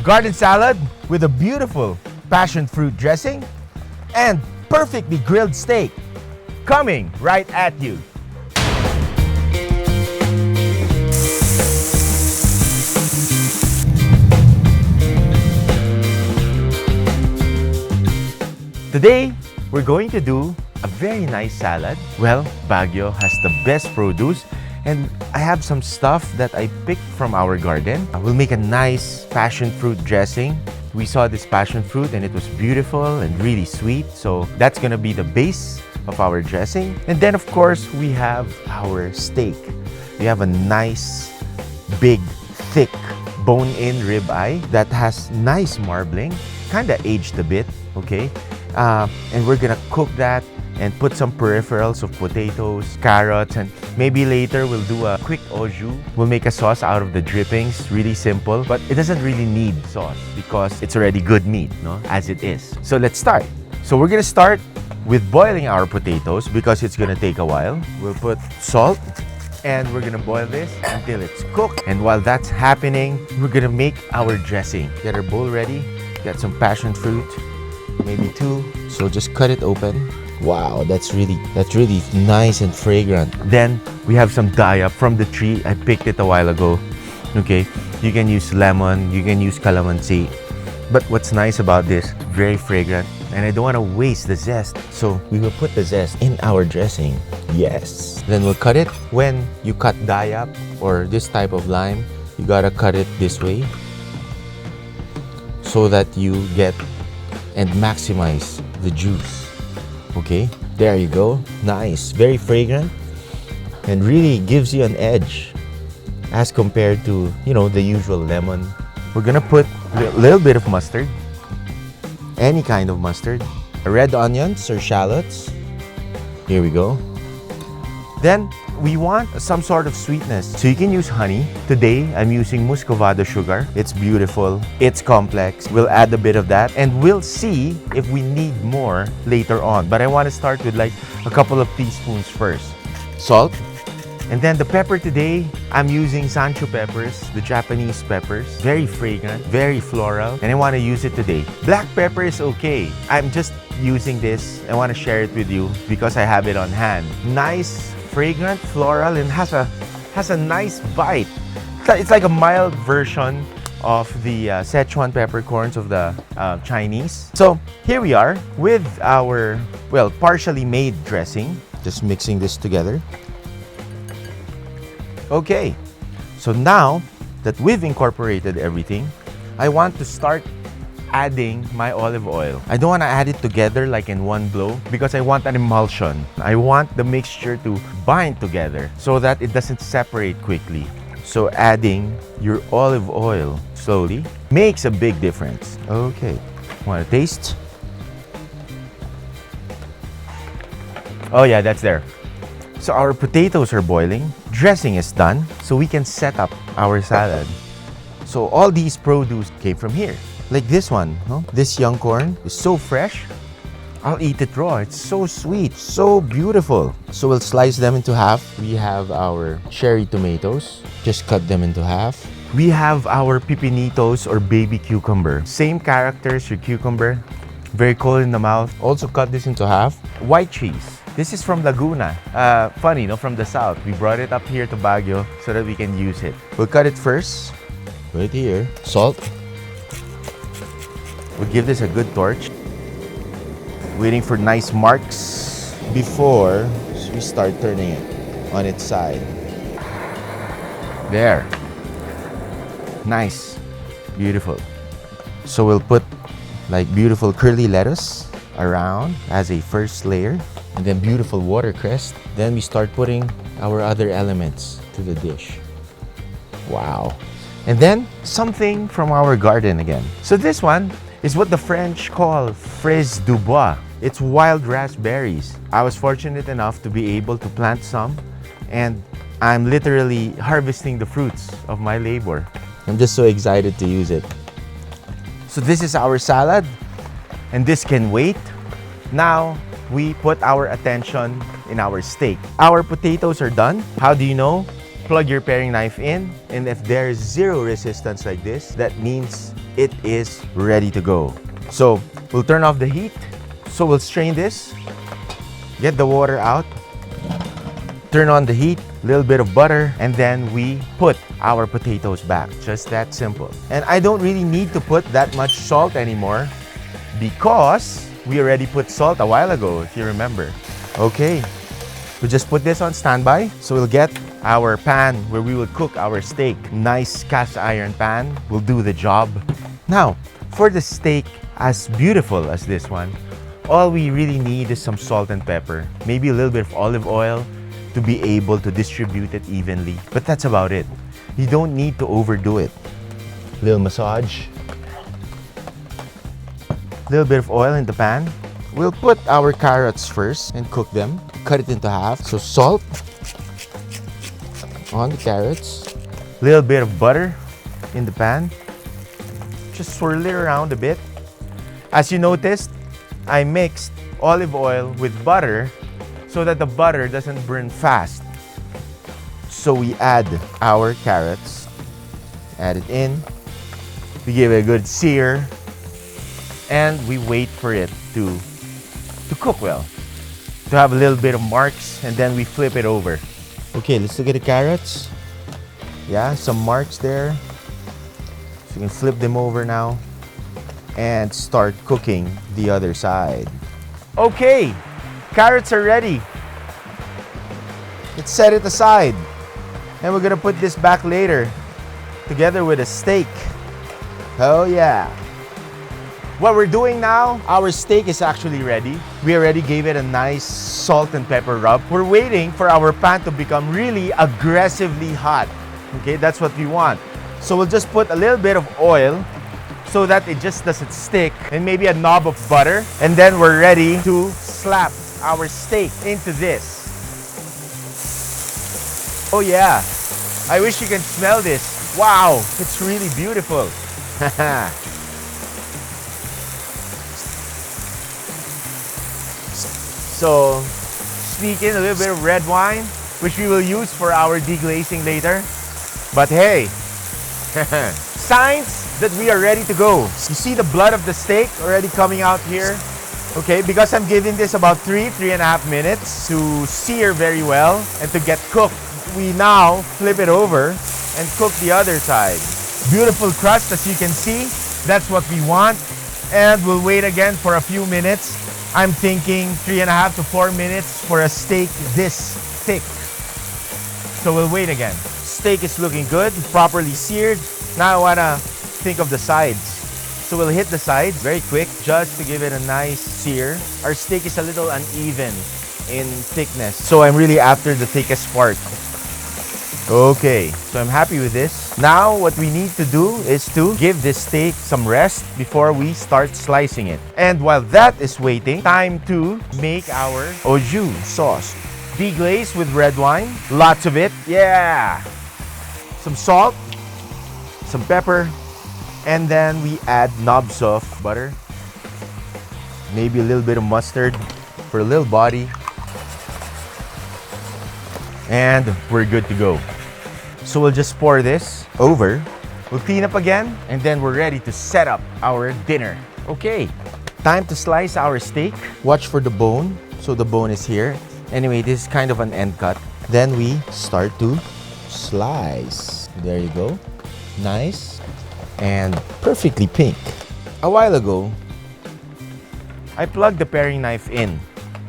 garden salad with a beautiful passion fruit dressing and perfectly grilled steak coming right at you. Today, we're going to do a very nice salad. Well, Baguio has the best produce and I have some stuff that I picked from our garden. I will make a nice passion fruit dressing. We saw this passion fruit and it was beautiful and really sweet. So that's gonna be the base of our dressing. And then of course, we have our steak. We have a nice, big, thick, bone-in ribeye that has nice marbling, kinda aged a bit, okay? And we're gonna cook that and put some peripherals of potatoes, carrots, and maybe later we'll do a quick au jus. We'll make a sauce out of the drippings, really simple, but it doesn't really need sauce because it's already good meat, no? As it is. So let's start. So we're gonna start with boiling our potatoes because it's gonna take a while. We'll put salt and we're gonna boil this until it's cooked. And while that's happening, we're gonna make our dressing. Get our bowl ready, get some passion fruit, maybe 2. So just cut it open. Wow, that's really nice and fragrant. Then we have some daya from the tree. I picked it a while ago. Okay, you can use lemon, you can use calamansi. But what's nice about this, very fragrant, and I don't want to waste the zest. So we will put the zest in our dressing. Yes. Then we'll cut it. When you cut daya or this type of lime, you gotta cut it this way so that you get and maximize the juice. Okay, there you go. Nice, very fragrant, and really gives you an edge as compared to, you know, the usual lemon. We're gonna put a little bit of mustard, any kind of mustard, red onions or shallots. Here we go. Then we want some sort of sweetness, so you can use honey. Today I'm using muscovado sugar. It's beautiful, it's complex. We'll add a bit of that and we'll see if we need more later on, but I want to start with like a couple of teaspoons first. Salt, and then the pepper. Today I'm using Sancho peppers, the Japanese peppers. Very fragrant, very floral, and I want to use it today. Black pepper is okay. I'm just using this. I want to share it with you because I have it on hand. Nice, fragrant, floral, and has a nice bite. It's like a mild version of the Szechuan peppercorns of the Chinese. So here we are with our, well, partially made dressing. Just mixing this together. Okay, so now that we've incorporated everything, I want to start adding my olive oil. I don't want to add it together like in one blow because I want an emulsion. I want the mixture to bind together so that it doesn't separate quickly. So adding your olive oil slowly makes a big difference. Okay, want to taste? Oh yeah, that's there. So our potatoes are boiling, dressing is done, so we can set up our salad. So all these produce came from here. Like this one, no? This young corn is so fresh. I'll eat it raw. It's so sweet, so beautiful. So we'll slice them into half. We have our cherry tomatoes. Just cut them into half. We have our pipinitos or baby cucumber. Same characters, your cucumber. Very cold in the mouth. Also cut this into half. White cheese. This is from Laguna. Funny, no? From the south. We brought it up here to Baguio so that we can use it. We'll cut it first. Right here. Salt. We'll give this a good torch. Waiting for nice marks before we start turning it on its side. There. Nice. Beautiful. So we'll put like beautiful curly lettuce around as a first layer. And then beautiful watercress. Then we start putting our other elements to the dish. Wow. And then something from our garden again. So this one is what the French call fraise du bois. It's wild raspberries. I was fortunate enough to be able to plant some, and I'm literally harvesting the fruits of my labor. I'm just so excited to use it. So this is our salad, and this can wait. Now we put our attention in our steak. Our potatoes are done. How do you know? Plug your paring knife in, and if there's zero resistance like this, that means it is ready to go. So we'll turn off the heat. So we'll strain this, get the water out, turn on the heat, little bit of butter, and then we put our potatoes back. Just that simple. And I don't really need to put that much salt anymore because we already put salt a while ago, if you remember. Okay, we just put this on standby. So we'll get our pan where we will cook our steak. Nice cast iron pan will do the job. Now, for the steak as beautiful as this one, all we really need is some salt and pepper, maybe a little bit of olive oil to be able to distribute it evenly. But that's about it. You don't need to overdo it. Little massage. Little bit of oil in the pan. We'll put our carrots first and cook them. Cut it into half. So salt on the carrots. Little bit of butter in the pan. Just swirl it around a bit. As you noticed, I mixed olive oil with butter so that the butter doesn't burn fast. So we add our carrots, add it in, we give it a good sear, and we wait for it to cook well, to have a little bit of marks, and then we flip it over. Okay, let's look at the carrots. Yeah, some marks there. So you can flip them over now and start cooking the other side. Okay, carrots are ready. Let's set it aside. And we're gonna put this back later together with a steak. Oh yeah. What we're doing now, our steak is actually ready. We already gave it a nice salt and pepper rub. We're waiting for our pan to become really aggressively hot. Okay, that's what we want. So we'll just put a little bit of oil so that it just doesn't stick, and maybe a knob of butter, and then we're ready to slap our steak into this. Oh yeah, I wish you can smell this. Wow, it's really beautiful. So sneak in a little bit of red wine, which we will use for our deglazing later. But hey, signs that we are ready to go. You see the blood of the steak already coming out here? Okay, because I'm giving this about 3.5 minutes to sear very well and to get cooked. We now flip it over and cook the other side. Beautiful crust, as you can see. That's what we want. And we'll wait again for a few minutes. I'm thinking 3.5 to 4 minutes for a steak this thick. So we'll wait again. Steak is looking good, properly seared. Now I wanna think of the sides. So we'll hit the sides very quick just to give it a nice sear. Our steak is a little uneven in thickness, so I'm really after the thickest part. Okay, so I'm happy with this. Now what we need to do is to give this steak some rest before we start slicing it. And while that is waiting, time to make our au jus sauce. Deglaze with red wine, lots of it, yeah! Some salt, some pepper, and then we add knobs of butter, maybe a little bit of mustard for a little body, and we're good to go. So we'll just pour this over, we'll clean up again, and then we're ready to set up our dinner. Okay, time to slice our steak. Watch for the bone, so the bone is here. Anyway, this is kind of an end cut. Then we start to slice. There you go. Nice and perfectly pink. A while ago, I plugged the paring knife in,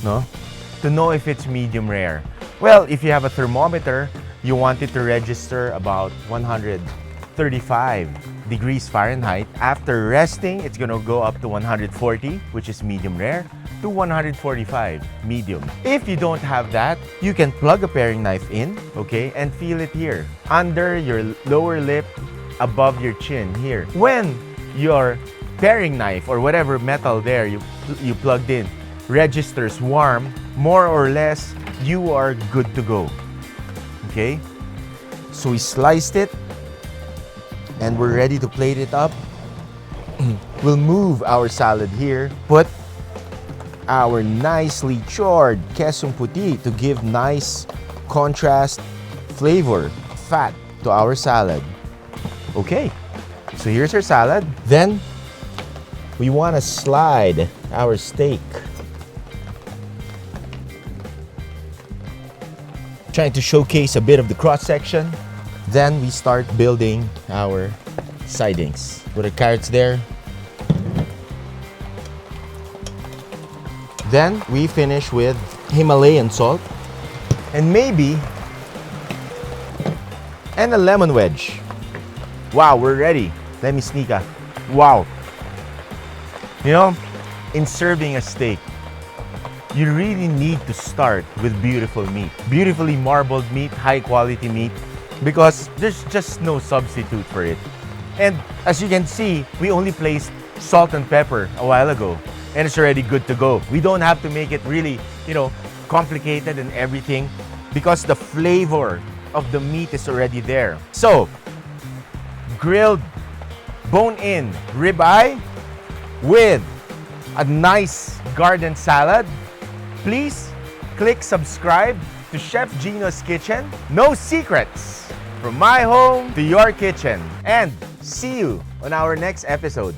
to know if it's medium rare. Well, if you have a thermometer, you want it to register about 135 degrees Fahrenheit. After resting, it's gonna go up to 140, which is medium rare, to 145, medium. If you don't have that, you can plug a paring knife in, okay, and feel it here, under your lower lip, above your chin here. When your paring knife or whatever metal there you plugged in registers warm, more or less, you are good to go. Okay? So we sliced it and we're ready to plate it up. We'll move our salad here, put our nicely chored queso puti to give nice contrast, flavor, fat to our salad. Okay, So here's our salad. Then we want to slide our steak. Trying to showcase a bit of the cross section. Then we start building our sidings. Put our carrots there. Then we finish with Himalayan salt and maybe a lemon wedge. Wow, we're ready. Let me sneak a wow. You know, in serving a steak, you really need to start with beautiful meat. Beautifully marbled meat, high quality meat, because there's just no substitute for it. And as you can see, we only placed salt and pepper a while ago, and it's already good to go. We don't have to make it really, complicated and everything, because the flavor of the meat is already there. So, grilled bone-in ribeye with a nice garden salad. Please click subscribe to Chef Gino's Kitchen. No secrets from my home to your kitchen. And see you on our next episode.